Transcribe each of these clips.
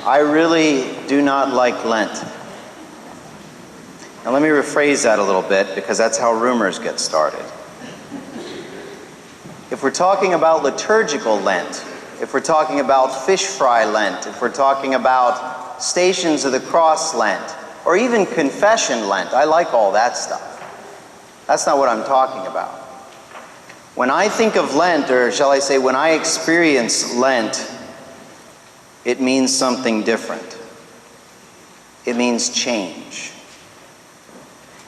I really do not like Lent. Now let me rephrase that a little bit, because that's how rumors get started. If we're talking about liturgical Lent, if we're talking about fish fry Lent, if we're talking about Stations of the Cross Lent, or even Confession Lent, I like all that stuff. That's not what I'm talking about. When I think of Lent, or shall I say, when I experience Lent, it means something different. It means change.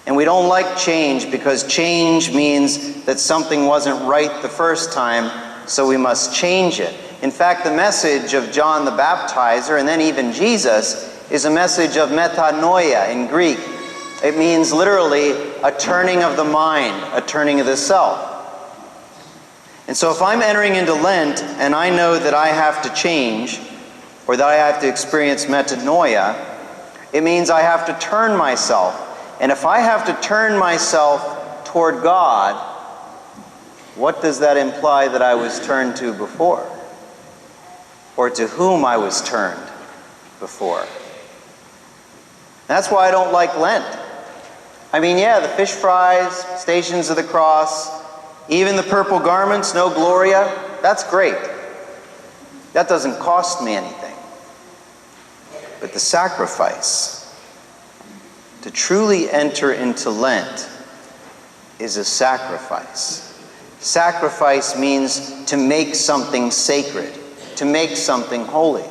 And we don't like change because change means that something wasn't right the first time, so we must change it. In fact, the message of John the Baptizer, and then even Jesus, is a message of metanoia in Greek. It means literally a turning of the mind, a turning of the self. And so if I'm entering into Lent and I know that I have to change, or that I have to experience metanoia, it means I have to turn myself. And if I have to turn myself toward God, what does that imply that I was turned to before? Or to whom I was turned before? That's why I don't like Lent. I mean, yeah, the fish fries, Stations of the Cross, even the purple garments, no Gloria, that's great. That doesn't cost me anything. But the sacrifice, to truly enter into Lent, is a sacrifice. Sacrifice means to make something sacred, to make something holy.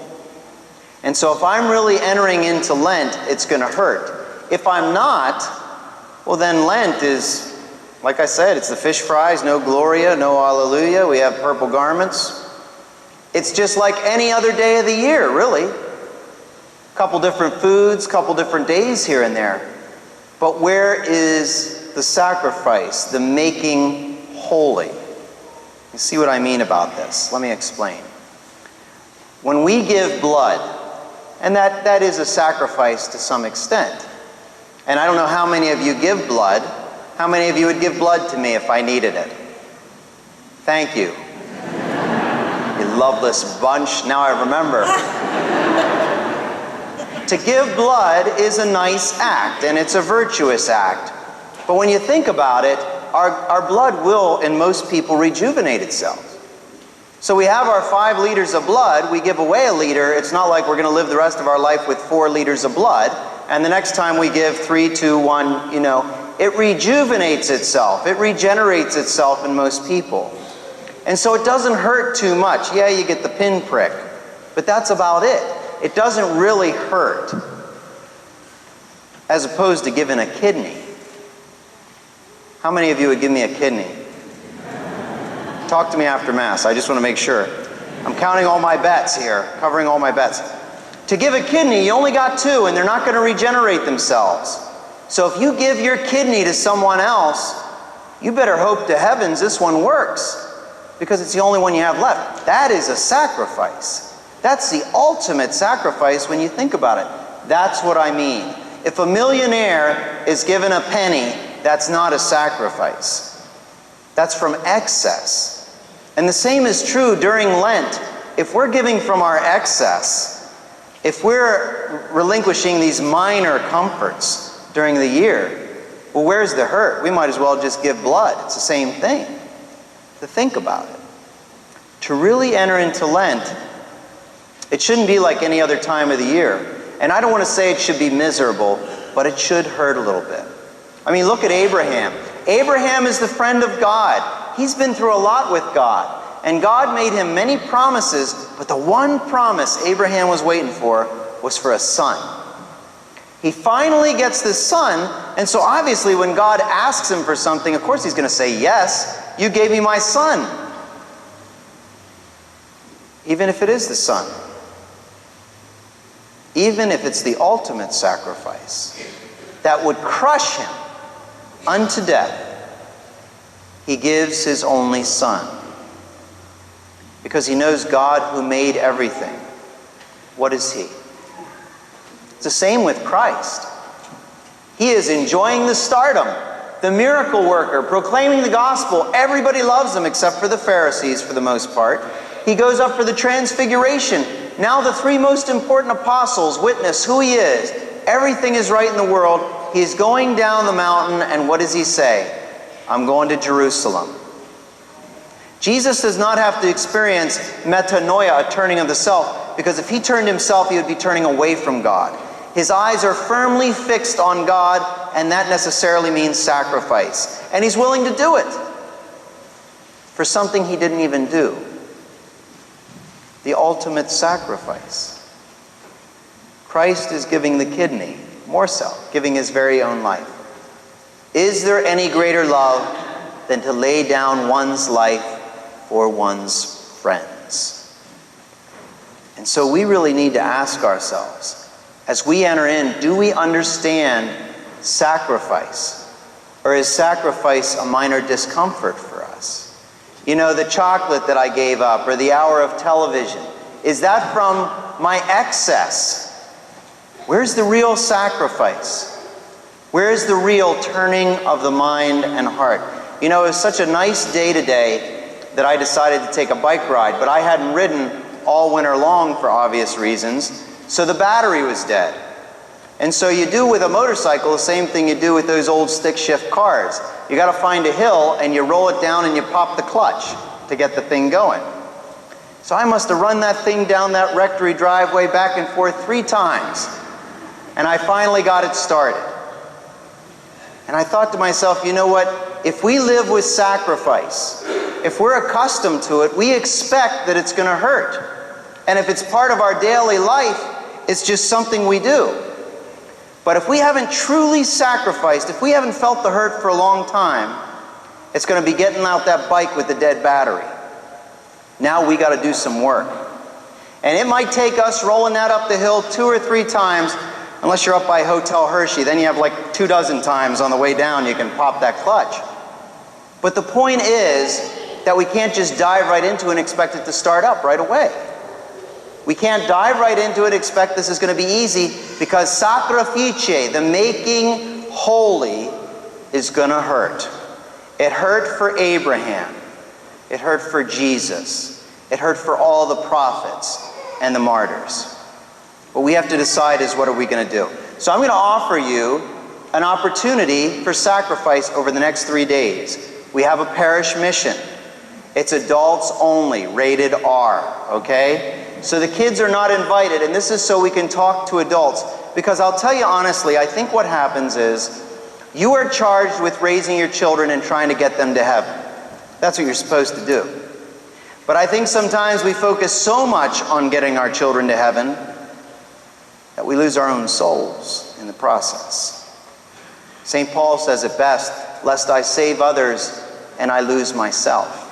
And so if I'm really entering into Lent, it's going to hurt. If I'm not, well then Lent is, like I said, it's the fish fries, no Gloria, no Alleluia, we have purple garments. It's just like any other day of the year, really. Couple different foods, couple different days here and there. But where is the sacrifice, the making holy? You see what I mean about this? Let me explain. When we give blood, and that is a sacrifice to some extent. And I don't know how many of you give blood. How many of you would give blood to me if I needed it? Thank you. You loveless bunch. Now I remember. To give blood is a nice act, and it's a virtuous act. But when you think about it, our blood will, in most people, rejuvenate itself. So we have our 5 liters of blood, we give away a liter. It's not like we're going to live the rest of our life with 4 liters of blood, and the next time we give 3, 2, 1, it rejuvenates itself. It regenerates itself in most people. And so it doesn't hurt too much. Yeah, you get the pinprick, but that's about it. It doesn't really hurt, as opposed to giving a kidney. How many of you would give me a kidney? Talk to me after Mass. I just want to make sure. I'm counting all my bets here, covering all my bets. To give a kidney, you only got 2, and they're not going to regenerate themselves. So if you give your kidney to someone else, you better hope to heavens this one works, because it's the only one you have left. That is a sacrifice. That's the ultimate sacrifice when you think about it. That's what I mean. If a millionaire is given a penny, that's not a sacrifice. That's from excess. And the same is true during Lent. If we're giving from our excess, if we're relinquishing these minor comforts during the year, well, where's the hurt? We might as well just give blood. It's the same thing. To think about it. To really enter into Lent, it shouldn't be like any other time of the year. And I don't want to say it should be miserable, but it should hurt a little bit. I mean, look at Abraham. Abraham is the friend of God. He's been through a lot with God. And God made him many promises, but the one promise Abraham was waiting for was for a son. He finally gets this son, and so obviously when God asks him for something, of course he's going to say, yes, you gave me my son. Even if it is the son. Even if it's the ultimate sacrifice that would crush him unto death, he gives his only son. Because he knows God who made everything. What is he? It's the same with Christ. He is enjoying the stardom, the miracle worker, proclaiming the gospel. Everybody loves him except for the Pharisees for the most part. He goes up for the transfiguration. Now the three most important apostles witness who he is. Everything is right in the world. He's going down the mountain, and what does he say? I'm going to Jerusalem. Jesus does not have to experience metanoia, a turning of the self, because if he turned himself, he would be turning away from God. His eyes are firmly fixed on God, and that necessarily means sacrifice. And he's willing to do it for something he didn't even do. The ultimate sacrifice. Christ is giving the kidney, more so, giving his very own life. Is there any greater love than to lay down one's life for one's friends? And so we really need to ask ourselves, as we enter in, do we understand sacrifice? Or is sacrifice a minor discomfort for us? You know, the chocolate that I gave up, or the hour of television, is that from my excess? Where's the real sacrifice? Where's the real turning of the mind and heart? You know, it was such a nice day today that I decided to take a bike ride, but I hadn't ridden all winter long for obvious reasons, so the battery was dead. And so you do with a motorcycle the same thing you do with those old stick shift cars. You got to find a hill and you roll it down and you pop the clutch to get the thing going. So I must have run that thing down that rectory driveway back and forth 3 times. And I finally got it started. And I thought to myself, you know what? If we live with sacrifice, if we're accustomed to it, we expect that it's going to hurt. And if it's part of our daily life, it's just something we do. But if we haven't truly sacrificed, if we haven't felt the hurt for a long time, it's going to be getting out that bike with the dead battery. Now we got to do some work. And it might take us rolling that up the hill 2 or 3 times, unless you're up by Hotel Hershey. Then you have like 24 times on the way down you can pop that clutch. But the point is that we can't just dive right into it and expect it to start up right away. We can't dive right into it, expect this is going to be easy, because sacrifice, the making holy, is going to hurt. It hurt for Abraham. It hurt for Jesus. It hurt for all the prophets and the martyrs. What we have to decide is, what are we going to do? So I'm going to offer you an opportunity for sacrifice over the next 3 days. We have a parish mission. It's adults only, rated R, okay? So the kids are not invited, and this is so we can talk to adults. Because I'll tell you honestly, I think what happens is, you are charged with raising your children and trying to get them to heaven. That's what you're supposed to do. But I think sometimes we focus so much on getting our children to heaven that we lose our own souls in the process. St. Paul says it best, lest I save others and I lose myself.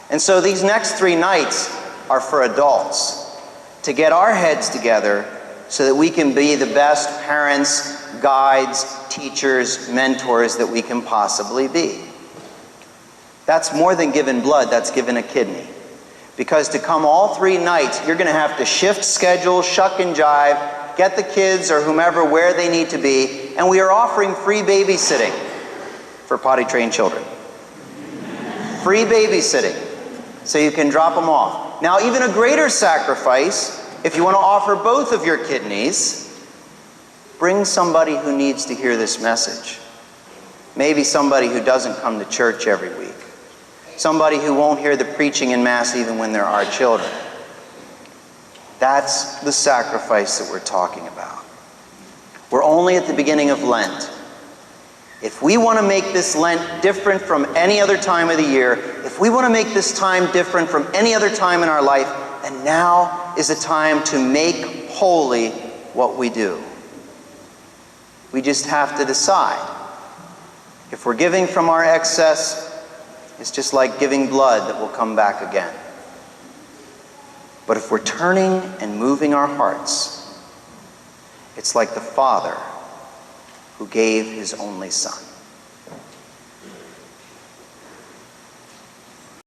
And so these next 3 nights are for adults, to get our heads together so that we can be the best parents, guides, teachers, mentors that we can possibly be. That's more than giving blood, that's giving a kidney. Because to come all 3 nights, you're going to have to shift schedules, shuck and jive, get the kids or whomever where they need to be, and we are offering free babysitting for potty-trained children. Free babysitting, so you can drop them off. Now, even a greater sacrifice, if you want to offer both of your kidneys, bring somebody who needs to hear this message. Maybe somebody who doesn't come to church every week. Somebody who won't hear the preaching in Mass even when there are children. That's the sacrifice that we're talking about. We're only at the beginning of Lent. If we want to make this Lent different from any other time of the year, if we want to make this time different from any other time in our life, then now is the time to make holy what we do. We just have to decide. If we're giving from our excess, it's just like giving blood that will come back again. But if we're turning and moving our hearts, it's like the Father who gave his only Son.